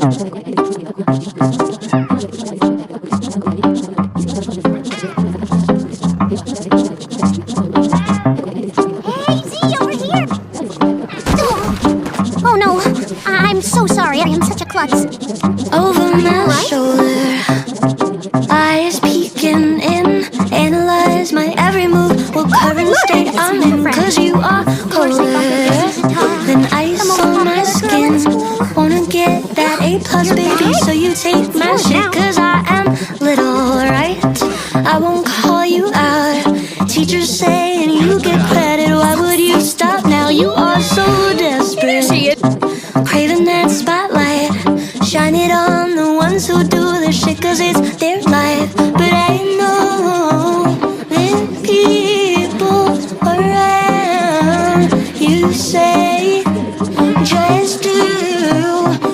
Oh no, I'm so sorry. I am such a klutz. Over my shoulder, eyes peeking in, analyze my every move. What current state I'm in? Cause you are colder than ice on my skin. Wanna get that A+, baby, so you take my shit. Cause I am little, right? I won't call you out. Teachers saying you get credit. Why would you stop now? You are so desperate. Craving that spotlight. Shine it on the ones who do the shit, cause it's their life. But I know that people around you say, just do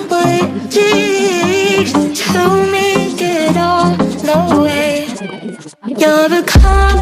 what it takes to make it all the way. You're becoming